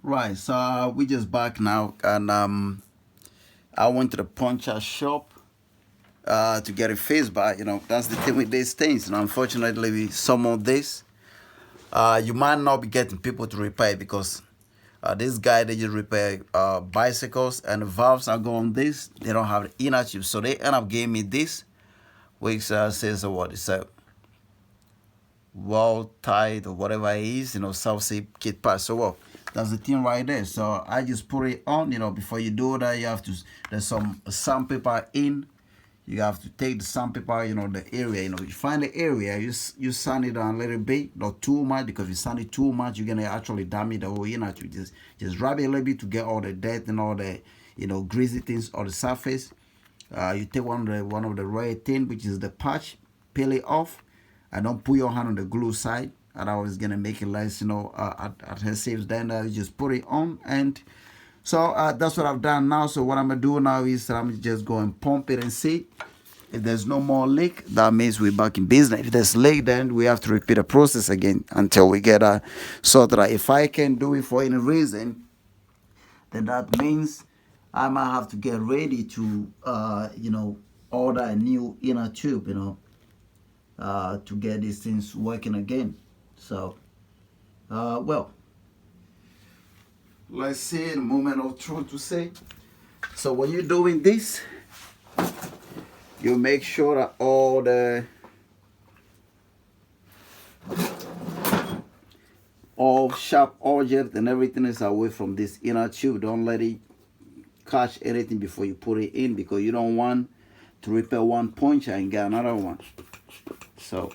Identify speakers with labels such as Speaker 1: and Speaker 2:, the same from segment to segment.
Speaker 1: Right, so we just back now, and I went to the puncture shop to get a face bar. That's the thing with these things. Unfortunately, with some of this, you might not be getting people to repair it because this guy they just repair bicycles, and the valves are going this. They don't have the inner tube, so they end up giving me this, which says what it's a well tied or whatever it is, South Sea kit pass. So well, that's the thing right there. So I just put it on, before you do that, you have to, there's some sandpaper in. You have to take the sandpaper, the area, you find the area, you sand it down a little bit, not too much, because if you sand it too much, you're gonna actually damage the whole inner tube. Just rub it a little bit to get all the dirt and all the, greasy things on the surface. You take one of the red thing, which is the patch, peel it off, and don't put your hand on the glue side. Otherwise, it's gonna make it less, adhesive. Then you just put it on, and so that's what I've done now. So what I'm gonna do now is I'm just going to pump it and see if there's no more leak. That means we're back in business. If there's leak, then we have to repeat the process again until we get sorted out. If I can do it for any reason, then that means I might have to get ready to, order a new inner tube, to get these things working again. So, well, let's see in a moment of truth to say. So when you're doing this, you make sure that all sharp objects and everything is away from this inner tube. Don't let it catch anything before you put it in, because you don't want to repair one puncture and get another one. So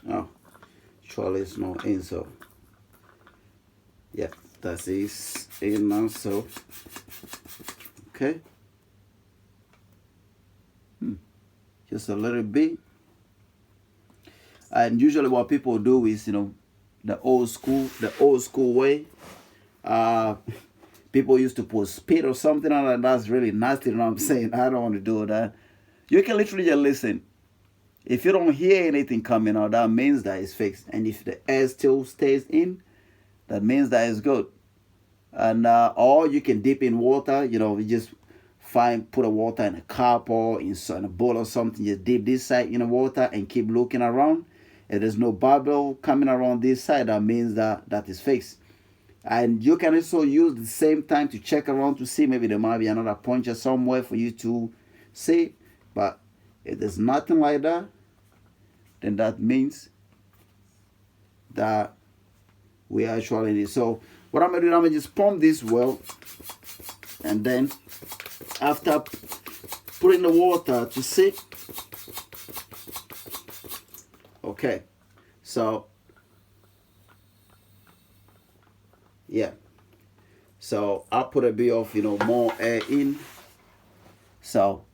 Speaker 1: oh, surely it's not in. So yeah, that is in now. So okay, just a little bit. And usually what people do is, the old school way. Uh, People used to put spit or something on that. That's really nasty. You know what I'm saying? I don't want to do that. You can literally just listen. If you don't hear anything coming out, that means that it's fixed. And if the air still stays in, that means that it's good. And or you can dip in water. You just put a water in a cup or in a bowl or something. Just dip this side in the water and keep looking around. If there's no bubble coming around this side, that means that is fixed. And you can also use the same time to check around to see maybe there might be another puncture somewhere for you to see. But if there's nothing like that, then that means that we actually need. So what I'm gonna do, I'm gonna just pump this well, and then after putting the water to see, okay, so yeah, so I put a bit of more air in. So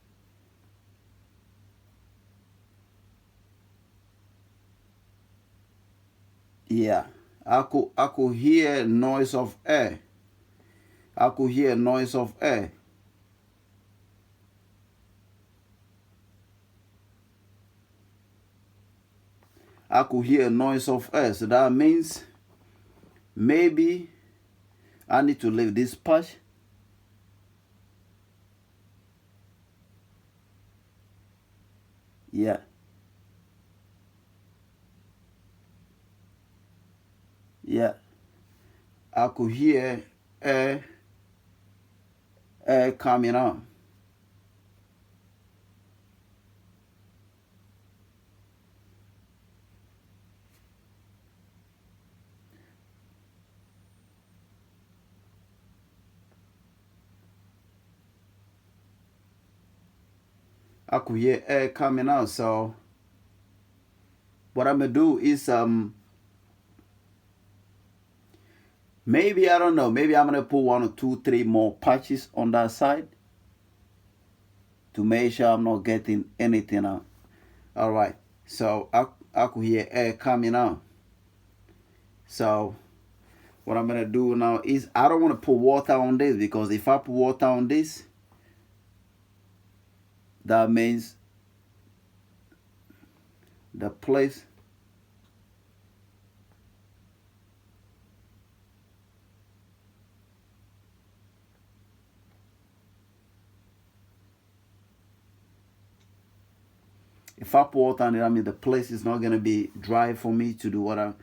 Speaker 1: yeah, I could hear noise of air. I could hear noise of air. I could hear noise of air. So that means maybe I need to leave this patch. Yeah. Yeah. I could hear air coming out. I could hear air coming out. So what I'm gonna do is maybe I don't know. Maybe I'm gonna put one or two, three more patches on that side to make sure I'm not getting anything out. All right. So I could hear air coming out. So what I'm gonna do now is I don't want to put water on this, because if I put water on this, that means the place if I pour water on it, I mean the place is not gonna be dry for me to do what I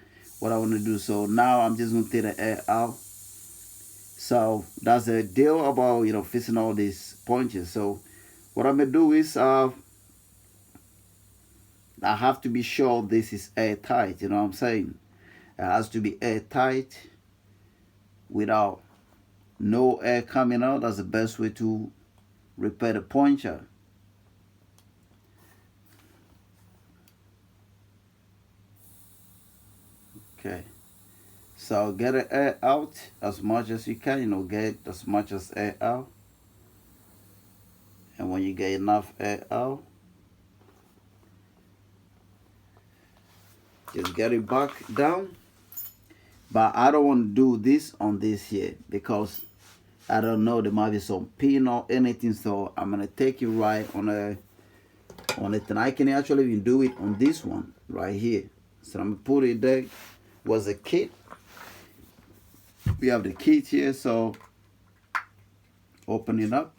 Speaker 1: want to do. So now I'm just gonna take the air out. So that's the deal about fixing all these punches. So what I'm gonna do is I have to be sure this is airtight. You know what I'm saying? It has to be airtight without no air coming out. That's the best way to repair the puncture. Okay, so get the air out as much as you can. Get as much as air out, and when you get enough air out, just get it back down. But I don't want to do this on this here because I don't know, there might be some pin or anything, so I'm gonna take it right on it, and I can actually even do it on this one right here. So I'm gonna put it there. Was a kit. We have the kit here, so open it up.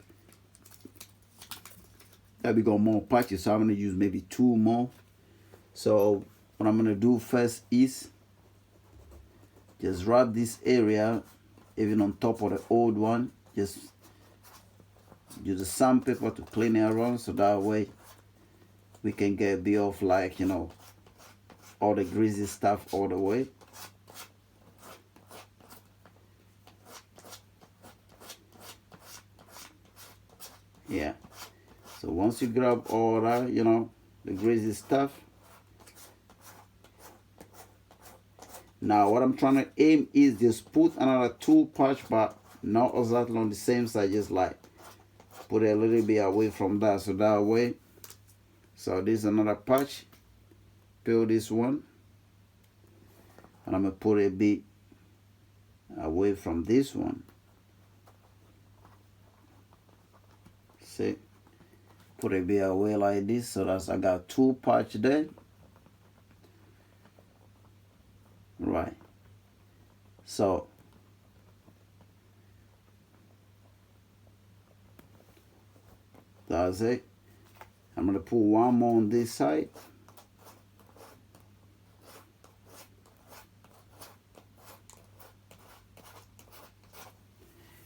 Speaker 1: There we go, more patches. So I'm gonna use maybe 2 more. So what I'm gonna do first is just wrap this area even on top of the old one. Just use the sandpaper to clean it around, so that way we can get a bit of all the greasy stuff all the way. Yeah, so once you grab all that, the greasy stuff, now what I'm trying to aim is just put another 2 patch, but not exactly on the same side, just like put it a little bit away from that, so that way. So this is another patch. Peel this one, and I'm gonna put it a bit away from this one. See, put it a bit away like this, so that's I got 2 patch there. Right. So that's it. I'm gonna put 1 more on this side.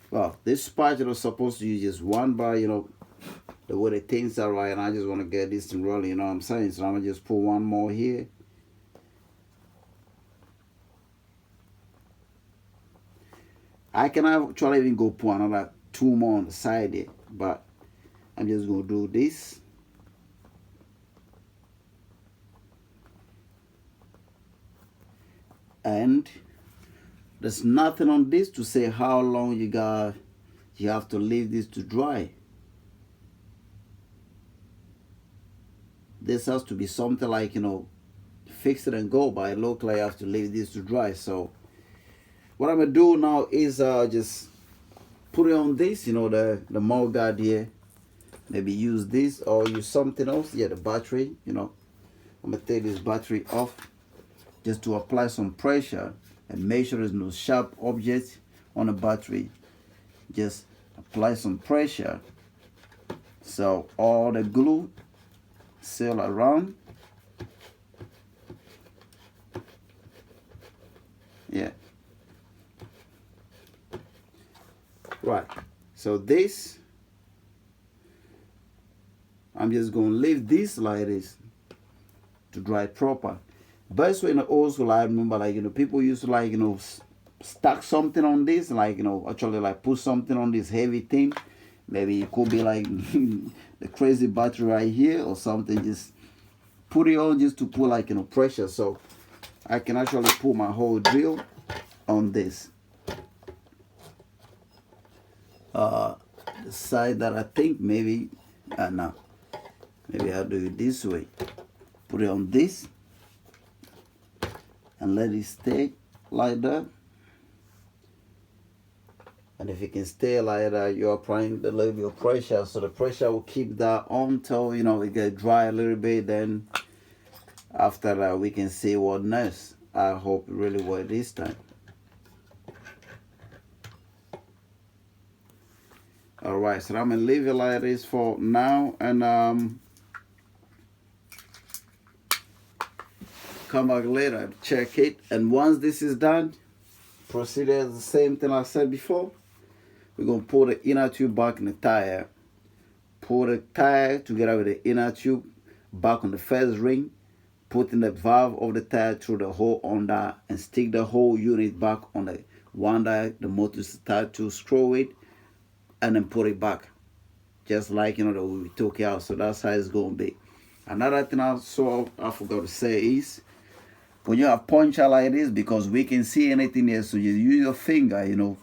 Speaker 1: Well, this spatula is supposed to use just 1 bar, the way the things are right, and I just want to get this thing rolling, you know what I'm saying? So I'm gonna just put 1 more here. I can actually even go put another 2 more on the side there, but I'm just gonna do this. And there's nothing on this to say how long you have to leave this to dry. This has to be something like, fix it and go, but it looks like I have to leave this to dry. So what I'm gonna do now is just put it on this, the mouth guard here. Maybe use this or use something else. Yeah, the battery, I'm gonna take this battery off just to apply some pressure and make sure there's no sharp object on the battery. Just apply some pressure so all the glue seal around. Yeah, right. So this, I'm just gonna leave this like this to dry proper. Best way in the old school, I remember, people used to stack something on this, actually put something on this heavy thing. Maybe it could be like the crazy battery right here or something. Just put it on just to put pressure. So I can actually put my whole drill on this. The side that I think maybe, no, maybe I'll do it this way. Put it on this and let it stay like that. And if it can stay like that, you're applying the little bit of pressure, so the pressure will keep that on till it get dry a little bit. Then after that, we can see what next. I hope it really worked this time. All right, so I'm gonna leave it like this for now, and come back later, check it. And once this is done, proceed as the same thing I said before. We're going to pull the inner tube back in the tire. Pull the tire together with the inner tube back on the first ring. Put in the valve of the tire through the hole on that and stick the whole unit back on the one that the motor is tied to, screw it, and then put it back. Just like, that we took it out. So that's how it's going to be. Another thing I forgot to say is, when you have puncture like this, because we can see anything here, so you use your finger,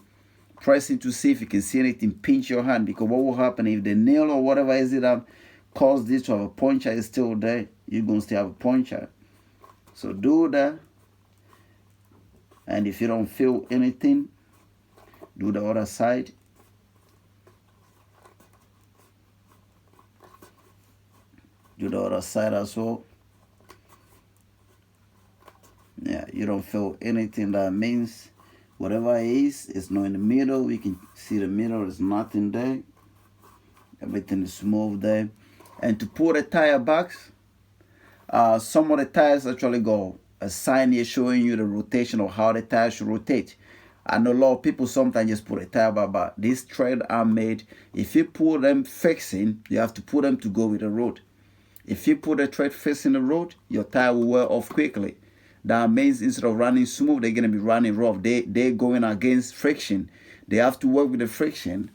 Speaker 1: press it to see if you can see anything, pinch your hand, because what will happen if the nail or whatever is it that caused this to have a puncture is still there, you're going to still have a puncture. So do that. And if you don't feel anything, do the other side. Do the other side as well. Yeah, you don't feel anything. That means whatever it is, it's not in the middle. We can see the middle, there's nothing there. Everything is smooth there. And to pull the tire back, some of the tires actually got a sign here showing you the rotation of how the tire should rotate. I know a lot of people sometimes just put a tire back, but these threads are made, if you pull them facing, you have to put them to go with the road. If you put the thread facing the road, your tire will wear off quickly. That means instead of running smooth, they're going to be running rough. They're going against friction. They have to work with the friction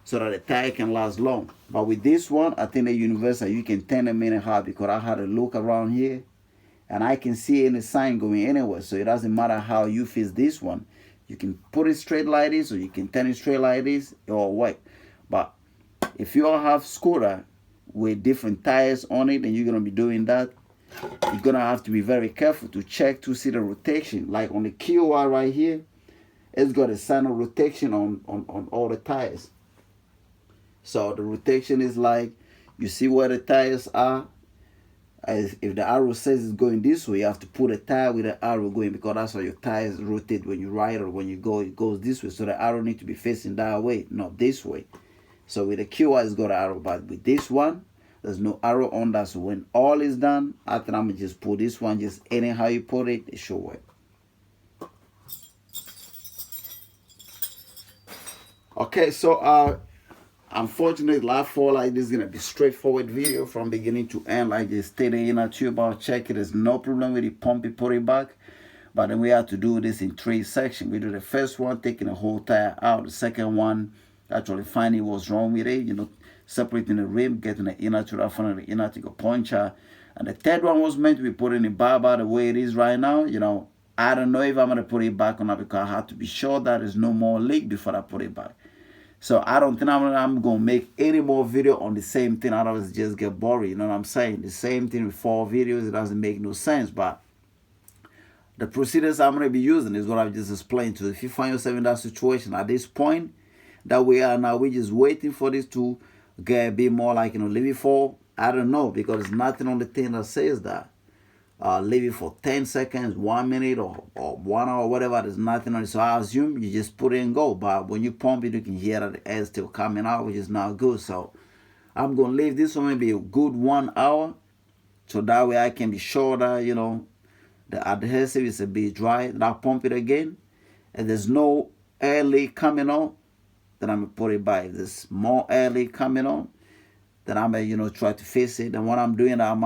Speaker 1: so that the tire can last long. But with this one, I think the universal, you can turn them anyhow, because I had a look around here and I can see any sign going anywhere. So it doesn't matter how you fix this one. You can put it straight like this, or you can turn it straight like this, or what. But if you all have scooter with different tires on it and you're going to be doing that, you're going to have to be very careful to check to see the rotation. Like on the QI right here, it's got a sign of rotation on all the tires. So the rotation is like, you see where the tires are. As if the arrow says it's going this way, you have to put a tire with the arrow going, because that's how your tires rotate when you ride, or when you go, it goes this way. So the arrow needs to be facing that way, not this way. So with the QI, it's got an arrow, but with this one, there's no arrow on that. So when all is done, I think I'm going to just put this one, just anyhow you put it, it should work. Okay, so unfortunately, live for like this is gonna be straightforward video from beginning to end. Like just stay the inner tube out, check it. There's no problem with it, pump it, put it back. But then we have to do this in 3 sections. We do the first one, taking the whole tire out. The second one, actually finding what's wrong with it, separating the rim, getting the inner tube out front of the inner tube, a puncture. And the third one was meant to be putting it back by the way it is right now. I don't know if I'm gonna put it back or not, because I have to be sure that there's no more leak before I put it back. So I don't think I'm going to make any more video on the same thing, otherwise it just get boring, you know what I'm saying? The same thing with 4 videos, it doesn't make no sense. But the procedures I'm going to be using is what I've just explained to you. If you find yourself in that situation at this point that we are now, we're just waiting for this to get a bit more like, leave it for, I don't know, because there's nothing on the thing that says that. Leave it for 10 seconds, 1 minute, or 1 hour, whatever. There's nothing on it. So I assume you just put it and go. But when you pump it, you can hear that the air is still coming out, which is not good. So I'm going to leave this one maybe a good 1 hour. So that way I can be sure that, the adhesive is a bit dry. Then I'll pump it again. And there's no air leak coming on, then I'm going to put it back. If there's more air leak coming on, then I'm going to, try to fix it. And what I'm doing, I'm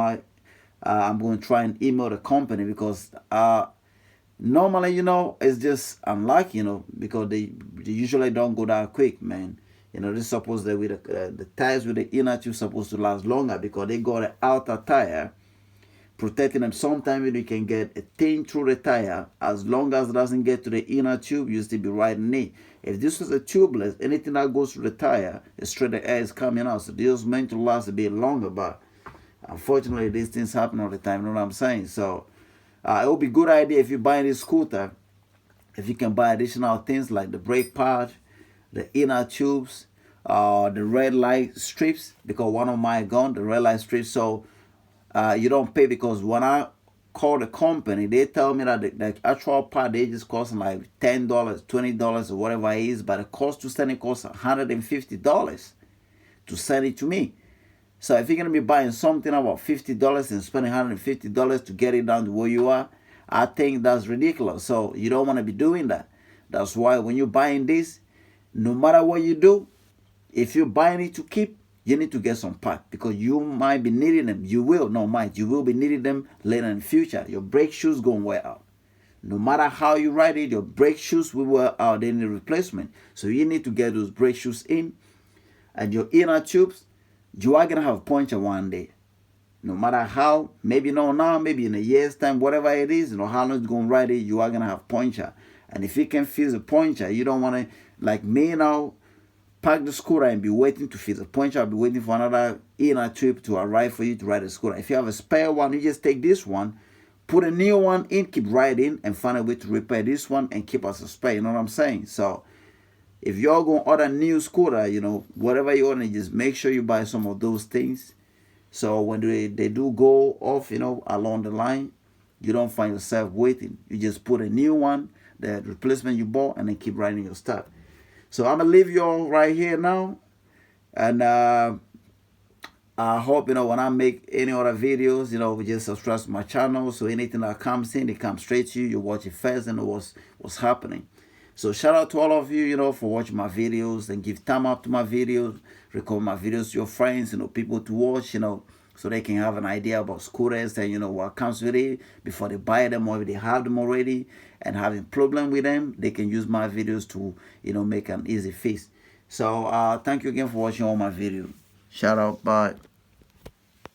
Speaker 1: going to try and email the company, because normally, it's just unlucky, because they usually don't go that quick, man. This is supposed to, with the tires with the inner tube supposed to last longer, because they got an outer tire protecting them. Sometimes you can get a thing through the tire, as long as it doesn't get to the inner tube, you still be riding it. If this was a tubeless, anything that goes through the tire, straight the air is coming out. So this was meant to last a bit longer, but unfortunately, these things happen all the time, you know what I'm saying? So it would be a good idea if you buy this scooter, if you can buy additional things like the brake pad, the inner tubes, the red light strips, because one of my gone, the red light strips. So you don't pay, because when I call the company, they tell me that the actual part, they just cost like $10, $20, or whatever it is, but the cost to send it costs $150 to send it to me. So if you're gonna be buying something about $50 and spending $150 to get it down to where you are, I think that's ridiculous. So you don't want to be doing that. That's why when you're buying this, no matter what you do, if you're buying it to keep, you need to get some parts because you might be needing them. You will, no might, you will be needing them later in the future. Your brake shoes gonna wear out. No matter how you ride it, your brake shoes will wear out. They need replacement. So you need to get those brake shoes in, and your inner tubes, you are gonna have puncture one day. No matter how, maybe not now, maybe in a year's time, whatever it is, how long it's gonna ride it, you are gonna have puncture. And if you can feel the puncture, you don't wanna, like me now, park the scooter and be waiting to feel the puncture. I'll be waiting for another inner tube to arrive for you to ride the scooter. If you have a spare one, you just take this one, put a new one in, keep riding, and find a way to repair this one and keep us a spare. You know what I'm saying? So if you're going to order a new scooter, whatever you order, just make sure you buy some of those things. So when they do go off, along the line, you don't find yourself waiting. You just put a new one, the replacement you bought, and then keep riding your stuff. So I'm going to leave you all right here now. And I hope, when I make any other videos, just subscribe to my channel. So anything that comes in, it comes straight to you. You watch it first and know what's happening. So shout out to all of you, for watching my videos, and give thumb up to my videos, record my videos to your friends, people to watch, so they can have an idea about scooters and, what comes with it before they buy them, or if they have them already and having problem with them, they can use my videos to, make an easy fix. So thank you again for watching all my videos. Shout out, bye.